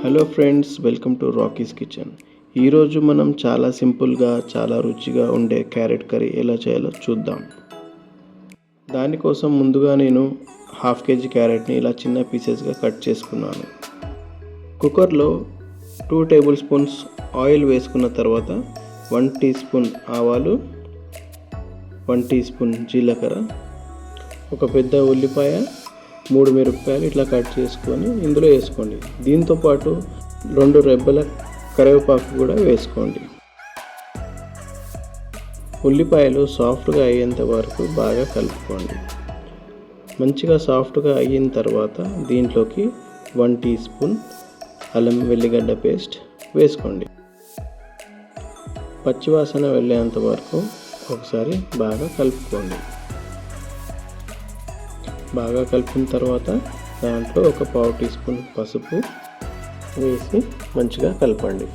Hello friends, welcome to Rocky's kitchen. ఈరోజు మనం చాలా సింపుల్గా చాలా రుచిగా ఉండే క్యారెట్ కర్రీ ఎలా చేయాలో చూద్దాం. దానికోసం ముందుగా నేను హాఫ్ కేజీ క్యారెట్ని ఇలా చిన్న పీసెస్గా కట్ చేసుకున్నాను. కుక్కర్లో 2 టేబుల్ స్పూన్స్ ఆయిల్ వేసుకున్న తర్వాత 1 టీ స్పూన్ ఆవాలు, 1 టీ స్పూన్ జీలకర్ర, ఒక పెద్ద ఉల్లిపాయ, 3 మిరపకాయలు ఇట్లా కట్ చేసుకొని ఇందులో వేసుకోండి. దీంతోపాటు 2 రెబ్బల కరివేపాకు కూడా వేసుకోండి. ఉల్లిపాయలు సాఫ్ట్గా అయ్యేంత వరకు బాగా కలుపుకోండి. మంచిగా సాఫ్ట్గా అయిన తర్వాత దీంట్లోకి 1 టీ స్పూన్ అల్లం వెల్లిగడ్డ పేస్ట్ వేసుకోండి. పచ్చివాసన వెళ్ళేంత వరకు ఒకసారి బాగా కలుపుకోండి. బాగా కలిపిన తర్వాత దాంట్లో ఒక 1/2 టీ స్పూన్ పసుపు వేసి మంచిగా కలపండి.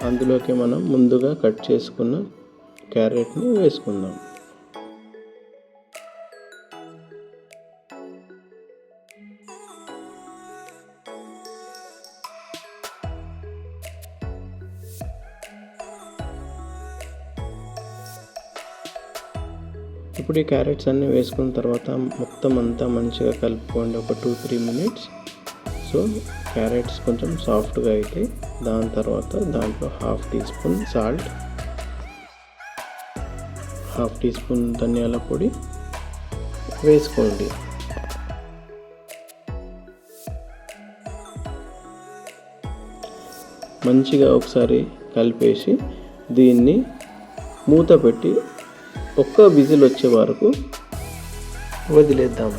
అందులోకి మనం ముందుగా కట్ చేసుకున్న క్యారెట్ని వేసుకుందాం. ఇప్పుడు ఈ క్యారెట్స్ అన్నీ వేసుకున్న తర్వాత మొత్తం అంతా మంచిగా కలుపుకోండి ఒక 2-3 మినిట్స్. సో క్యారెట్స్ కొంచెం సాఫ్ట్గా అయితే దాని తర్వాత దాంట్లో 1/2 teaspoon salt, 1/2 teaspoon ధనియాల పొడి వేసుకోండి. మంచిగా ఒకసారి కలిపేసి దీన్ని మూత పెట్టి ఒక్క విజిల్ వచ్చే వరకు వదిలేద్దాం.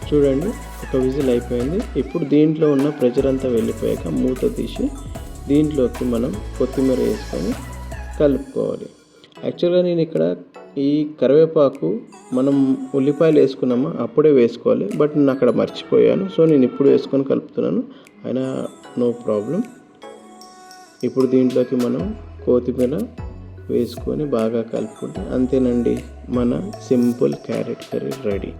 చూడండి, ఒక విజిల్ అయిపోయింది. ఇప్పుడు దీంట్లో ఉన్న ప్రెషర్ అంతా వెళ్ళిపోయాక మూత తీసి దీంట్లోకి మనం కొత్తిమీర వేసుకొని కలుపుకోవాలి. యాక్చువల్గా నేను ఇక్కడ ఈ కరివేపాకు మనం ఉల్లిపాయలు వేసుకున్నామా అప్పుడే వేసుకోవాలి, బట్ నేను అక్కడ మర్చిపోయాను. సో నేను ఇప్పుడు వేసుకొని కలుపుతున్నాను, అయినా నో ప్రాబ్లం. ఇప్పుడు దీంట్లోకి మనం కొత్తిమీర వేసుకొని బాగా కలుపుకుంటే అంతేనండి, మన సింపుల్ క్యారెట్ కర్రీ రెడీ.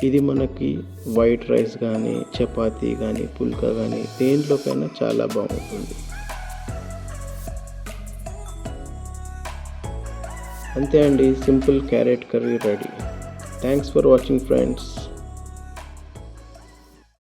ఇది మనకి వైట్ రైస్ కానీ, చపాతీ కానీ, పుల్కా కానీ దేంట్లోకైనా చాలా బాగుంటుంది. అంతే అండి, simple carrot curry ready. Thanks for watching friends.